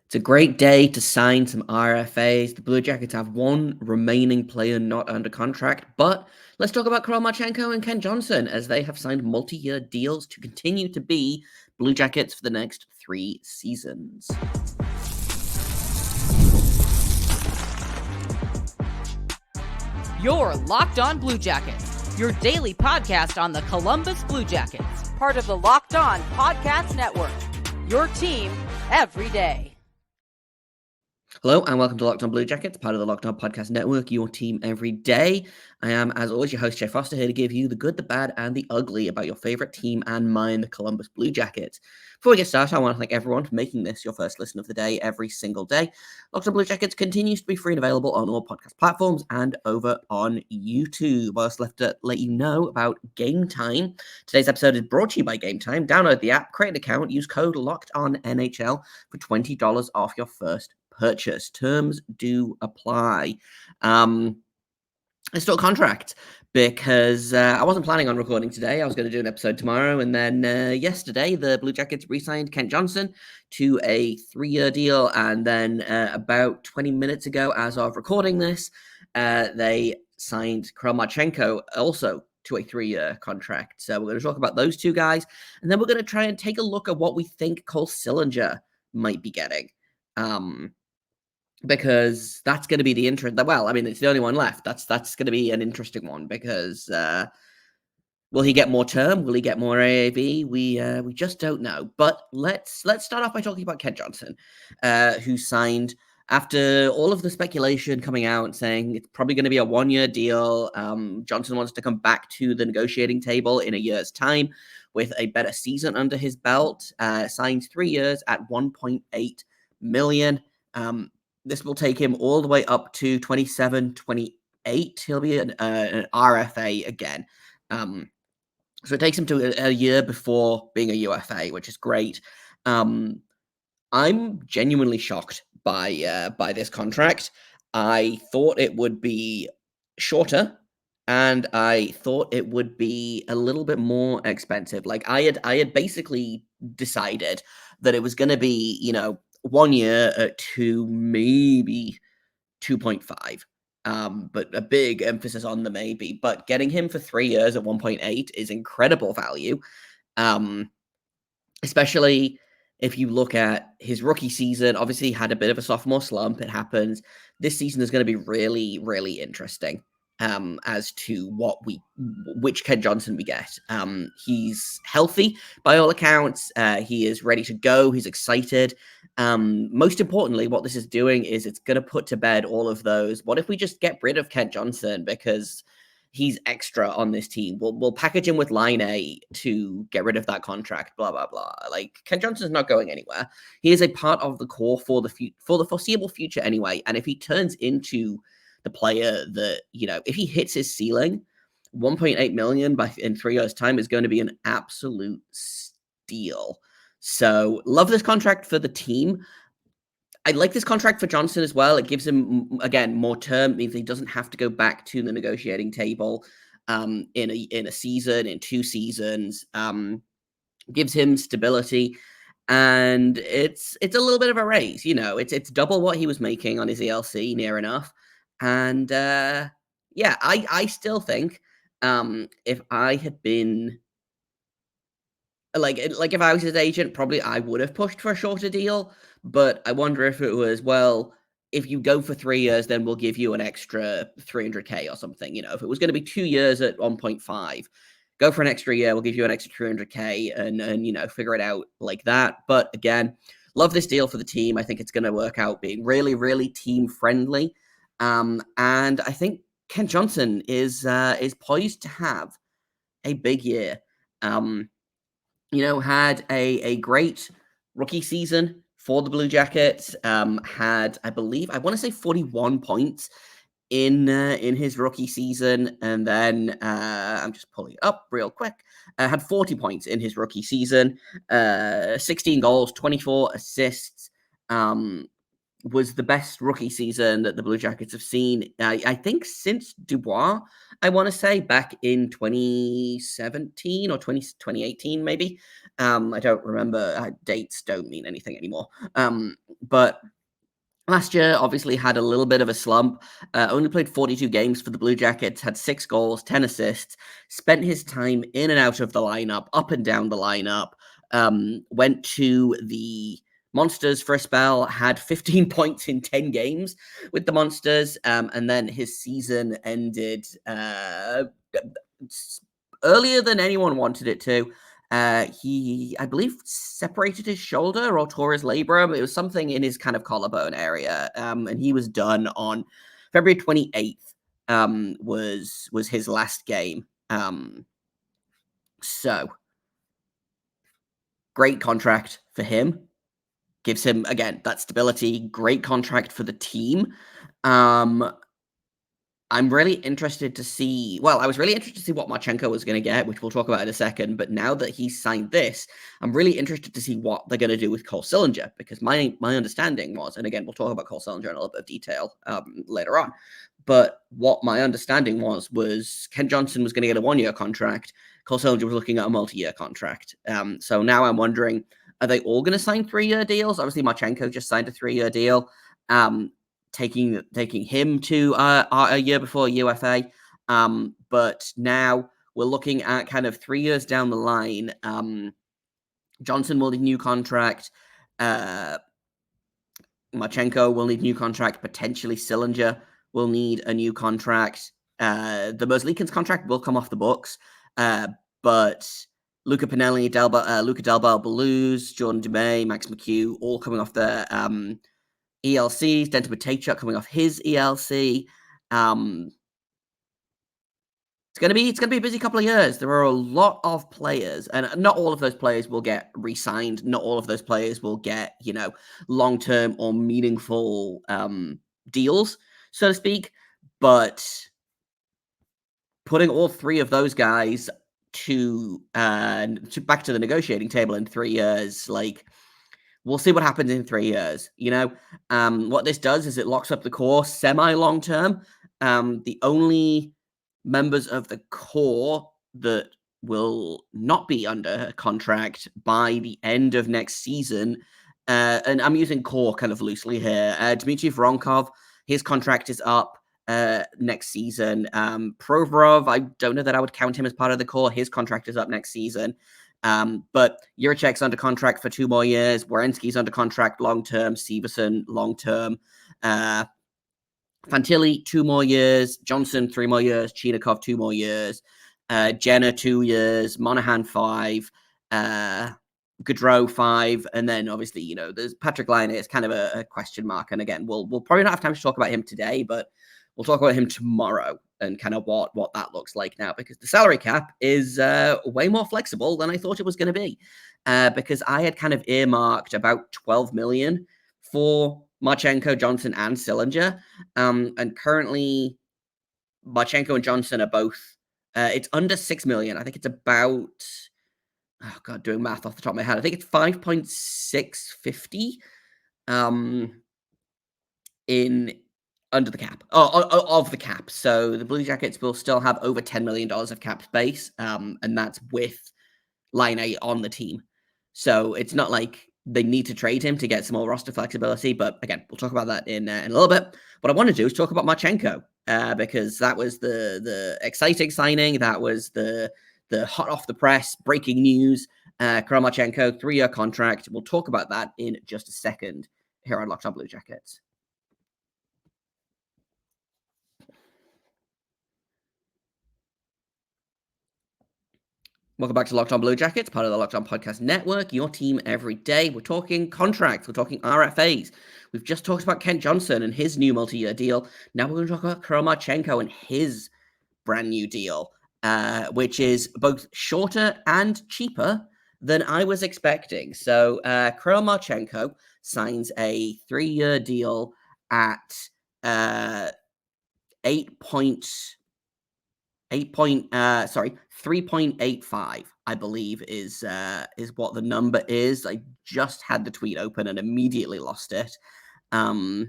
It's a great day to sign some RFAs. The Blue Jackets have one remaining player not under contract, but let's talk about Kirill Marchenko and Ken Johnson as they have signed multi-year deals to continue to be Blue Jackets for the next 3 seasons. You're Locked On Blue Jackets, your daily podcast on the Columbus Blue Jackets, part of the Locked On Podcast Network, your team every day. Hello and welcome to Locked On Blue Jackets, part of the Locked On Podcast Network, your team every day. I am, as always, your host, Jay Foster, here to give you the good, the bad, and the ugly about your favorite team and mine, the Columbus Blue Jackets. Before we get started, I want to thank everyone for making this your first listen of the day every single day. Locked On Blue Jackets continues to be free and available on all podcast platforms and over on YouTube. I also left to let you know about Game Time. Today's episode is brought to you by Game Time. Download the app, create an account, use code LOCKEDONNHL for $20 off your first purchase. Terms do apply. It's still a contract because I wasn't planning on recording today. I was going to do an episode tomorrow. And then yesterday, the Blue Jackets re-signed Ken Johnson to a 3-year deal. And then about 20 minutes ago, as of recording this, they signed Kirill Marchenko also to a 3-year contract. So we're going to talk about those two guys. And then we're going to try and take a look at what we think Cole Sillinger might be getting. Because that's going to be the interest. Well, I mean, it's the only one left. That's going to be an interesting one because will he get more term? Will he get more AAV? We just don't know. But let's start off by talking about Ken Johnson, who signed after all of the speculation coming out saying it's probably going to be a 1-year deal. Johnson wants to come back to the negotiating table in a year's time with a better season under his belt. Signed 3 years at $1.8 million. This will take him all the way up to 27, 28. He'll be an RFA again. So it takes him to a year before being a UFA, which is great. I'm genuinely shocked by this contract. I thought it would be shorter, and I thought it would be a little bit more expensive. Like I had basically decided that it was going to be, 1 year at 2, maybe 2.5. But a big emphasis on the maybe. But getting him for 3 years at 1.8 is incredible value. Especially if you look at his rookie season. Obviously, he had a bit of a sophomore slump. It happens. This season is going to be really, really interesting. As to which Ken Johnson we get. He's healthy by all accounts. He is ready to go. He's excited. Most importantly, what this is doing is it's going to put to bed all of those. What if we just get rid of Ken Johnson because he's extra on this team? We'll package him with Laine to get rid of that contract. Blah blah blah. Like Ken Johnson's not going anywhere. He is a part of the core for the foreseeable future anyway. And if he turns into the player that, if he hits his ceiling, 1.8 million in 3 years' time is going to be an absolute steal. So love this contract for the team. I like this contract for Johnson as well. It gives him, again, more term, means he doesn't have to go back to the negotiating table in a season, in 2 seasons. Gives him stability. And it's a little bit of a raise, it's double what he was making on his ELC, near enough. And I still think if I had been like if I was his agent, probably I would have pushed for a shorter deal. But I wonder if it was, well, if you go for 3 years, then we'll give you an extra $300K or something. If it was going to be 2 years at 1.5, go for an extra year, we'll give you an extra $300K and figure it out like that. But again, love this deal for the team. I think it's going to work out being really, really team friendly. And I think Ken Johnson is poised to have a big year. Had a great rookie season for the Blue Jackets. Had, I believe, I want to say 41 points in his rookie season, and then I'm just pulling it up real quick. Had 40 points in his rookie season, 16 goals, 24 assists. was the best rookie season that the Blue Jackets have seen, I think, since Dubois, I want to say, back in 2017 or 2018, maybe. I don't remember. Dates don't mean anything anymore. But last year, obviously, had a little bit of a slump. Only played 42 games for the Blue Jackets, had 6 goals, 10 assists, spent his time in and out of the lineup, up and down the lineup, went to the Monsters for a spell, had 15 points in 10 games with the Monsters, and then his season ended earlier than anyone wanted it to. He, I believe, separated his shoulder or tore his labrum. It was something in his kind of collarbone area, and he was done on February 28th. Was his last game. So great contract for him. Gives him, again, that stability. Great contract for the team. I'm really interested to see. Well, I was really interested to see what Marchenko was going to get, which we'll talk about in a second. But now that he's signed this, I'm really interested to see what they're going to do with Cole Sillinger, because my understanding was, and again, we'll talk about Cole Sillinger in a little bit of detail later on. But what my understanding was Ken Johnson was going to get a 1-year contract. Cole Sillinger was looking at a multi-year contract. So now I'm wondering, are they all going to sign 3-year deals? Obviously, Marchenko just signed a 3-year deal. Taking him to a year before UFA. But now we're looking at kind of 3 years down the line. Johnson will need a new contract. Marchenko will need a new contract. Potentially Sillinger will need a new contract. The Merzlikins contract will come off the books. But Luca Pinelli, Luca Delbel, Belouz, Jordan Dumais, Max McHugh, all coming off their ELCs, Denton Matejchuk coming off his ELC. It's gonna be a busy couple of years. There are a lot of players, and not all of those players will get re-signed. Not all of those players will get, long-term or meaningful deals, so to speak. But putting all 3 of those guys to back to the negotiating table in 3 years, we'll see what happens in 3 years. What this does is it locks up the core semi-long term. The only members of the core that will not be under contract by the end of next season, and I'm using core kind of loosely here. Dmitry Voronkov, his contract is up next season. Provorov, I don't know that I would count him as part of the core. His contract is up next season. But Juracek's under contract for 2 more years. Werenski's under contract long-term. Severson long-term. Fantilli, 2 more years. Johnson, 3 more years. Chinakov, 2 more years. Jenner, 2 years. Monahan, 5. Gaudreau, 5. And then obviously, there's Patrik Laine is kind of a question mark. And again, we'll probably not have time to talk about him today, but we'll talk about him tomorrow and kind of what that looks like now, because the salary cap is way more flexible than I thought it was going to be, because I had kind of earmarked about 12 million for Marchenko, Johnson, and Sillinger. And currently, Marchenko and Johnson are both, it's under 6 million. I think it's about, doing math off the top of my head, I think it's 5.650 in under the cap, of the cap. So the Blue Jackets will still have over $10 million of cap space, and that's with Laine on the team. So it's not like they need to trade him to get some more roster flexibility. But again, we'll talk about that in a little bit. What I want to do is talk about Marchenko, because that was the exciting signing. That was the hot off the press breaking news. Kirill Marchenko, 3-year contract. We'll talk about that in just a second here on Locked On Blue Jackets. Welcome back to Locked On Blue Jackets, part of the Locked On Podcast Network, your team every day. We're talking contracts. We're talking RFAs. We've just talked about Kent Johnson and his new multi-year deal. Now we're going to talk about Kirill Marchenko and his brand new deal, which is both shorter and cheaper than I was expecting. So Kirill Marchenko signs a 3-year deal at 3.85, I believe is what the number is. I just had the tweet open and immediately lost it. Yeah,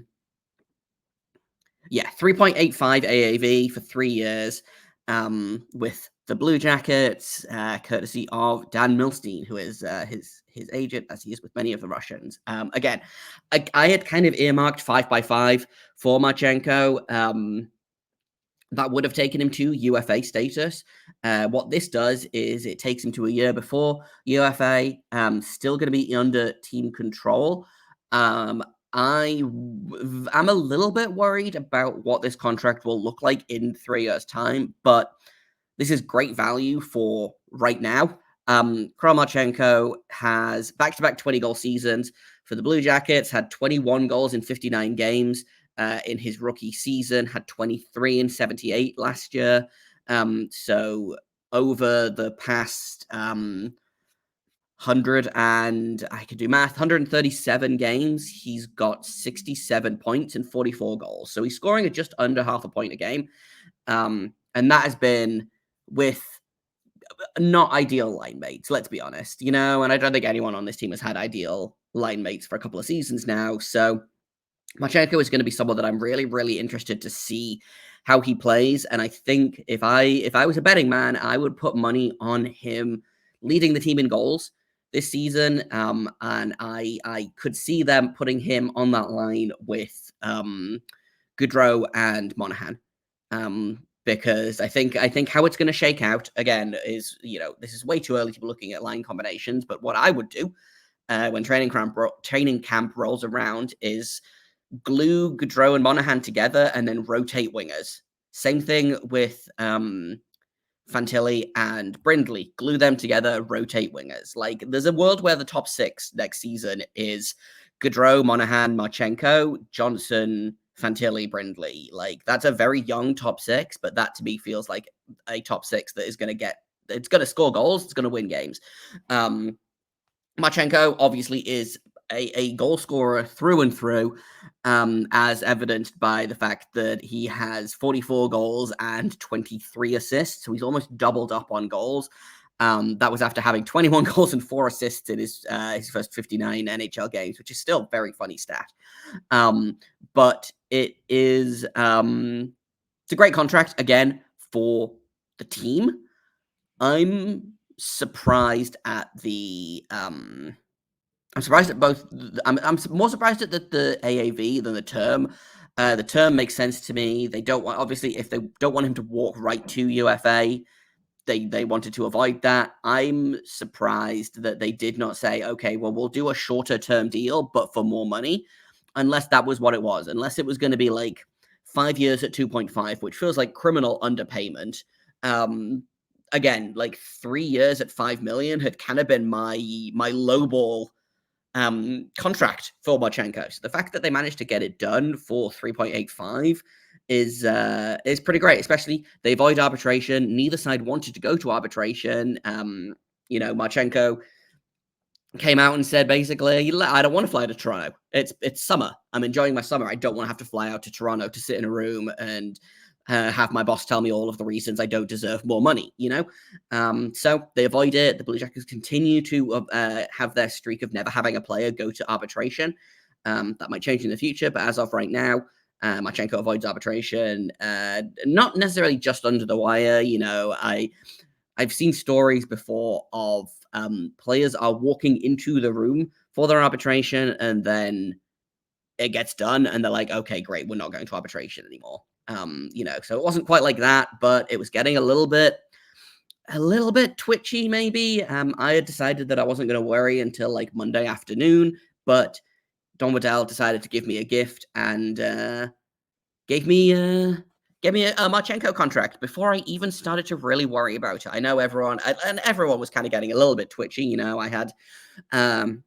3.85 AAV for 3 years with the Blue Jackets, courtesy of Dan Milstein, who is his agent, as he is with many of the Russians. Again, I had kind of earmarked 5x5 for Marchenko. That would have taken him to UFA status. What this does is it takes him to a year before UFA, still going to be under team control. I'm a little bit worried about what this contract will look like in 3 years' time, but this is great value for right now. Kirill Marchenko has back-to-back 20-goal seasons for the Blue Jackets, had 21 goals in 59 games in his rookie season, had 23 in 78 last year. So over the past 137 games, he's got 67 points and 44 goals. So he's scoring at just under half a point a game. And that has been with not ideal line mates, let's be honest, and I don't think anyone on this team has had ideal line mates for a couple of seasons now. So Marchenko is going to be someone that I'm really, really interested to see how he plays. And I think if I was a betting man, I would put money on him leading the team in goals this season. And I could see them putting him on that line with Gaudreau and Monahan. Because I think how it's going to shake out, again, is, this is way too early to be looking at line combinations, but what I would do when training camp rolls around is glue Gaudreau and Monahan together and then rotate wingers. Same thing with Fantilli and Brindley. Glue them together, rotate wingers. Like, there's a world where the top 6 next season is Gaudreau, Monahan, Marchenko, Johnson, Fantilli, Brindley. Like, that's a very young top 6, but that to me feels like a top 6 that is going to score goals, it's going to win games. Marchenko obviously is a goal scorer through and through, as evidenced by the fact that he has 44 goals and 23 assists. So he's almost doubled up on goals. That was after having 21 goals and 4 assists in his first 59 NHL games, which is still a very funny stat. But it is it's a great contract, again, for the team. I'm surprised at the I'm surprised at both. I'm more surprised at the AAV than the term. The term makes sense to me. They don't want, obviously, if they don't want him to walk right to UFA, they wanted to avoid that. I'm surprised that they did not say, okay, well, we'll do a shorter term deal, but for more money, unless that was what it was. Unless it was going to be like 5 years at 2.5, which feels like criminal underpayment. Again, like 3 years at 5 million had kind of been my lowball contract for Marchenko. So the fact that they managed to get it done for 3.85 is pretty great. Especially they avoid arbitration. Neither side wanted to go to arbitration. Marchenko came out and said basically, I don't want to fly to Toronto. It's summer. I'm enjoying my summer. I don't want to have to fly out to Toronto to sit in a room and have my boss tell me all of the reasons I don't deserve more money, So they avoid it. The Blue Jackets continue to have their streak of never having a player go to arbitration. That might change in the future, but as of right now, Marchenko avoids arbitration, not necessarily just under the wire. I've seen stories before of players are walking into the room for their arbitration and then it gets done and they're like, okay, great, we're not going to arbitration anymore. So it wasn't quite like that, but it was getting a little bit twitchy, maybe. I had decided that I wasn't going to worry until like Monday afternoon, but Don Waddell decided to give me a gift and gave me a Marchenko contract before I even started to really worry about it. I know everyone was kind of getting a little bit twitchy. I had one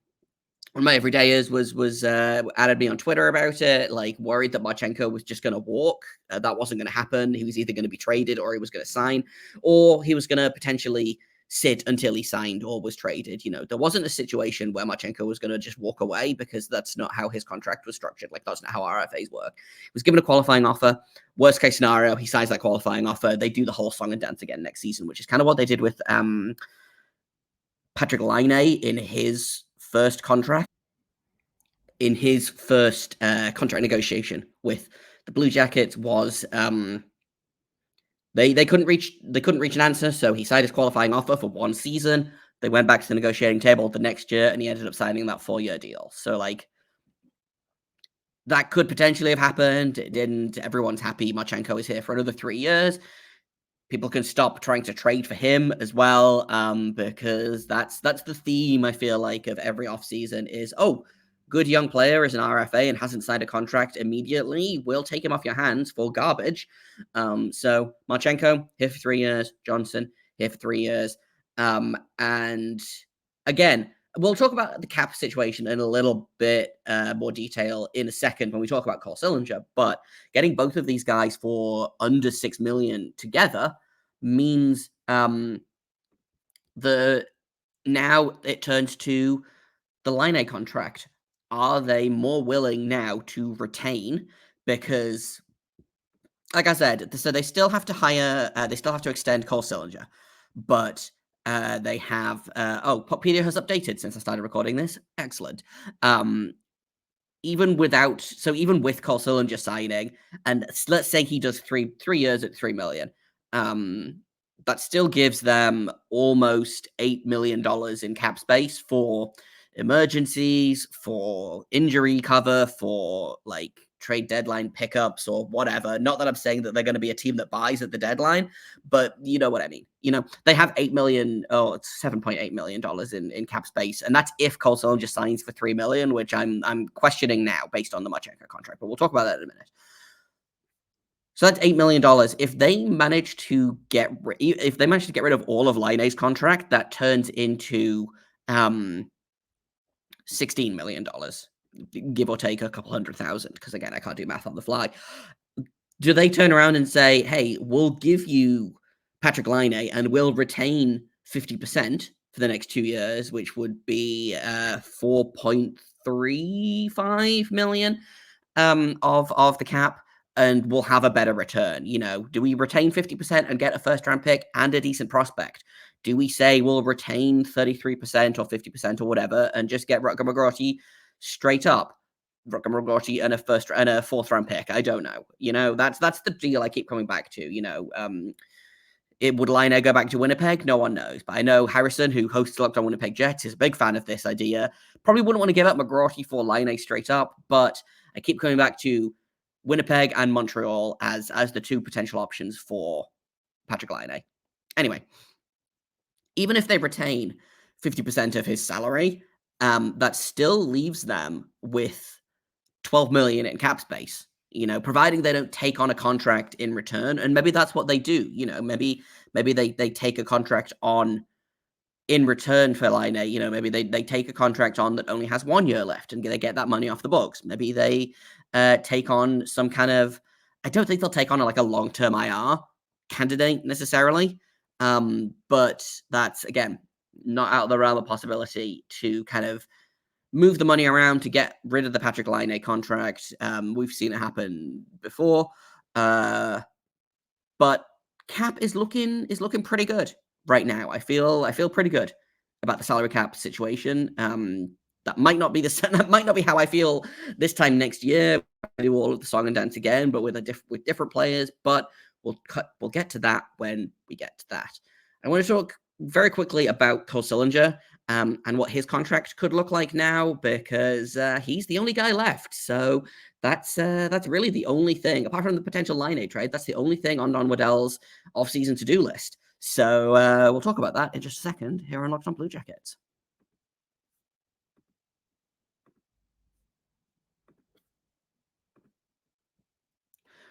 of my everydayers was added me on Twitter about it, like worried that Marchenko was just going to walk. That wasn't going to happen. He was either going to be traded or he was going to sign, or he was going to potentially sit until he signed or was traded. There wasn't a situation where Marchenko was going to just walk away because that's not how his contract was structured. Like, that's not how RFAs work. He was given a qualifying offer. Worst case scenario, he signs that qualifying offer. They do the whole song and dance again next season, which is kind of what they did with Patrik Laine in his first contract. in his first contract negotiation with the Blue Jackets was they couldn't reach an answer, so he signed his qualifying offer for 1 season. They went back to the negotiating table the next year, and he ended up signing that 4-year deal. So, like, that could potentially have happened. It didn't. Everyone's happy Marchenko is here for another 3 years. People can stop trying to trade for him as well, because that's the theme, I feel like, of every offseason is, oh, good young player is an RFA and hasn't signed a contract immediately. We'll take him off your hands for garbage. So Marchenko, here for 3 years. Johnson, here for 3 years. And again, we'll talk about the cap situation in a little bit more detail in a second when we talk about Cole Sillinger, but getting both of these guys for under $6 million together means now it turns to the Laine contract. Are they more willing now to retain? Because, like I said, so they still have to hire, they still have to extend Cole Sillinger, but they have, Poppedia has updated since I started recording this. Excellent. Even with Cole Sillinger signing, and let's say he does 3 years at $3 million, that still gives them almost $8 million in cap space for emergencies, for injury cover, for like trade deadline pickups or whatever. Not that I'm saying that they're going to be a team that buys at the deadline, but you know what I mean. You know, they have $7.8 million in cap space, and that's if Cole Sillinger signs for $3 million, which I'm questioning now based on the Marchenko contract. But we'll talk about that in a minute. So that's $8 million. If they manage to get rid of all of Laine's contract, that turns into $16 million, give or take a couple $100,000. Because again, I can't do math on the fly. Do they turn around and say, "Hey, we'll give you Patrik Laine and we'll retain 50% for the next 2 years," which would be $4.35 million of the cap, and we'll have a better return? You know, do we retain 50% and get a first-round pick and a decent prospect? Do we say we'll retain 33% or 50% or whatever and just get Rutger McGrorty straight up? Rutger McGrorty and a fourth-round pick. I don't know. You know, that's the deal I keep coming back to. You know, would Laine go back to Winnipeg? No one knows. But I know Harrison, who hosts Locked On Winnipeg Jets, is a big fan of this idea. Probably wouldn't want to give up McGrorty for Laine straight up, but I keep coming back to Winnipeg and Montreal as the 2 potential options for Patrik Laine. Anyway, even if they retain 50% of his salary, that still leaves them with $12 million in cap space, you know, providing they don't take on a contract in return. And maybe that's what they do. You know, maybe they take a contract on in return for Laine. You know, maybe they take a contract on that only has 1 year left and they get that money off the books. Maybe they take on some kind of, I don't think they'll take on like a long-term IR candidate necessarily. But that's, again, not out of the realm of possibility to kind of move the money around to get rid of the Patrik Laine contract. We've seen it happen before. But cap is looking pretty good right now. I feel pretty good about the salary cap situation. That might not be that might not be how I feel this time next year. I do all of the song and dance again, but with different players. But we'll get to that when we get to that. I want to talk very quickly about Cole Sillinger and what his contract could look like now, because he's the only guy left. So that's really the only thing, apart from the potential Laine trade, that's the only thing on Don Waddell's offseason to-do list. So we'll talk about that in just a second here on Locked On Blue Jackets.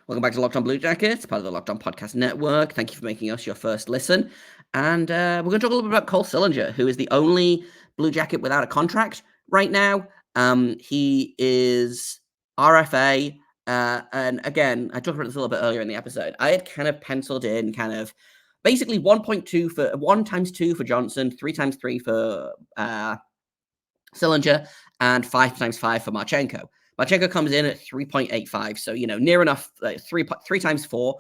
Welcome back to Locked On Blue Jackets, part of the Locked On Podcast Network. Thank you for making us your first listen. And we're going to talk a little bit about Cole Sillinger, who is the only Blue Jacket without a contract right now. He is RFA. And again, I talked about this a little bit earlier in the episode. I had kind of penciled in basically 1 times 2 for Johnson, 3 times 3 for Sillinger, and 5 times 5 for Marchenko. Marchenko comes in at 3.85, so, you know, near enough, 3 times 4.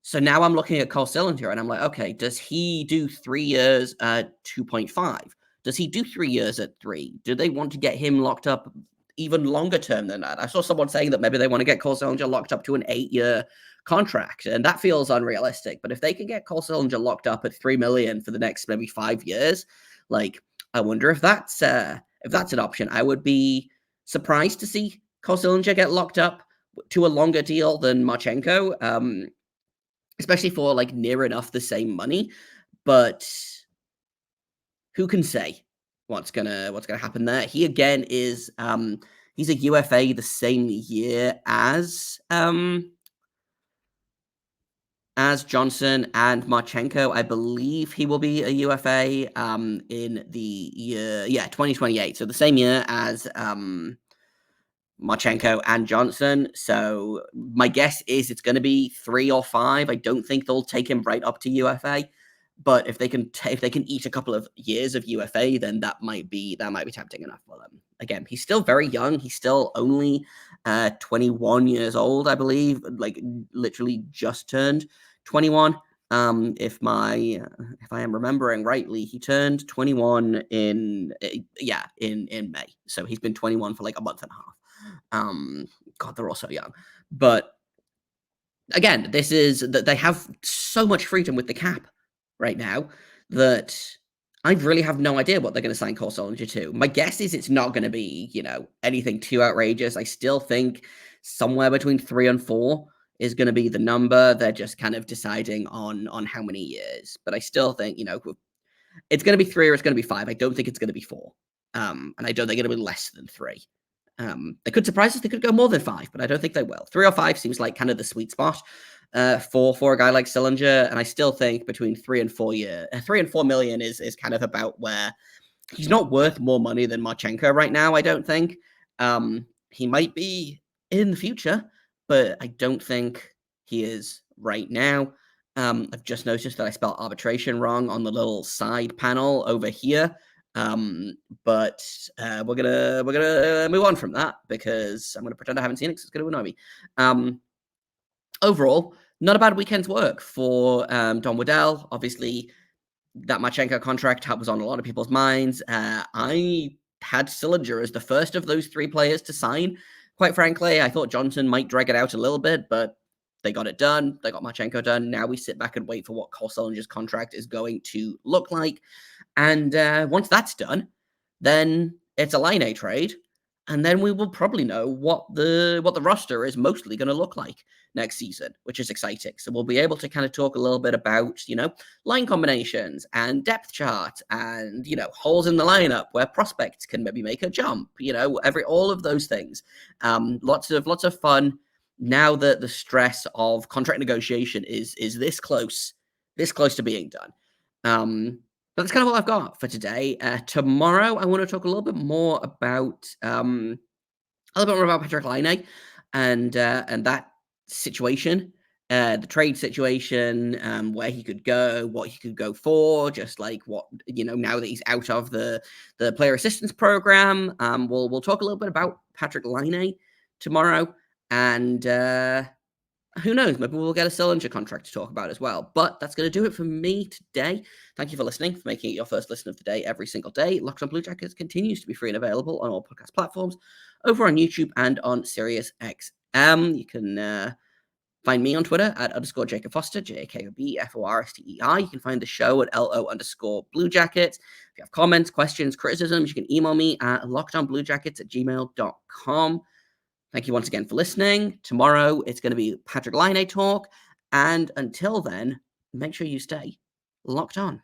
So now I'm looking at Cole Sillinger, and I'm like, okay, does he do 3 years at 2.5? Does he do 3 years at 3? Do they want to get him locked up even longer term than that. I saw someone saying that maybe they want to get Cole Sillinger locked up to an 8-year contract, and that feels unrealistic. But if they can get Cole Sillinger locked up at $3 million for the next maybe 5 years, like, I wonder if that's an option. I would be surprised to see Cole Sillinger get locked up to a longer deal than Marchenko, especially for like near enough the same money. But who can say what's gonna happen there? He again is he's a UFA the same year as Johnson and Marchenko. I believe he will be a UFA in the year 2028. So the same year as Marchenko and Johnson. So my guess is it's going to be 3 or 5. I don't think they'll take him right up to UFA, but if they can eat a couple of years of UFA, then that might be tempting enough for them. Again, he's still very young. He's still only 21 years old, I believe. Like literally just turned 21. If I am remembering rightly, he turned 21 in May. So he's been 21 for like a month and a half. God, they're all so young. But again, this is that they have so much freedom with the cap right now that I really have no idea what they're going to sign Cole Sillinger to. My guess is it's not going to be, anything too outrageous. I still think somewhere between 3 and 4 is going to be the number. They're just kind of deciding on how many years. But I still think, it's going to be 3 or it's going to be 5. I don't think it's going to be 4. And I don't think it'll be less than 3. They could surprise us. They could go more than 5, but I don't think they will. 3 or 5 seems like kind of the sweet spot for a guy like Sillinger, and I still think between 3 and 4 million is kind of about where he's not worth more money than Marchenko right now. I don't think he might be in the future, but I don't think he is right now. I've just noticed that I spelled arbitration wrong on the little side panel over here. But we're gonna move on from that because I'm gonna pretend I haven't seen it because it's gonna annoy me. Overall, not a bad weekend's work for Don Waddell. Obviously, that Marchenko contract was on a lot of people's minds. I had Sillinger as the first of those 3 players to sign. Quite frankly, I thought Johnson might drag it out a little bit, but they got it done. They got Marchenko done. Now we sit back and wait for what Cole Sillinger's contract is going to look like. And once that's done, then it's a Laine trade, and then we will probably know what the roster is mostly going to look like next season, which is exciting. So we'll be able to kind of talk a little bit about, line combinations and depth chart and, holes in the lineup where prospects can maybe make a jump, all of those things. Lots of fun now that the stress of contract negotiation is this close to being done. But that's kind of all I've got for today. Tomorrow, I want to talk a little bit more about Patrik Laine and that situation, the trade situation, where he could go, what he could go for, just like what now that he's out of the player assistance program. We'll talk a little bit about Patrik Laine tomorrow, and who knows? Maybe we'll get a Sillinger contract to talk about as well. But that's going to do it for me today. Thank you for listening, for making it your first listen of the day every single day. Locked on Blue Jackets continues to be free and available on all podcast platforms, over on YouTube and on SiriusXM. You can find me on Twitter at _Jacob Foster, JAKOBFORSTEI. You can find the show at LO_Blue Jackets. If you have comments, questions, criticisms, you can email me at lockedonbluejackets@gmail.com. Thank you once again for listening. Tomorrow, it's going to be Patrik Laine talk. And until then, make sure you stay locked on.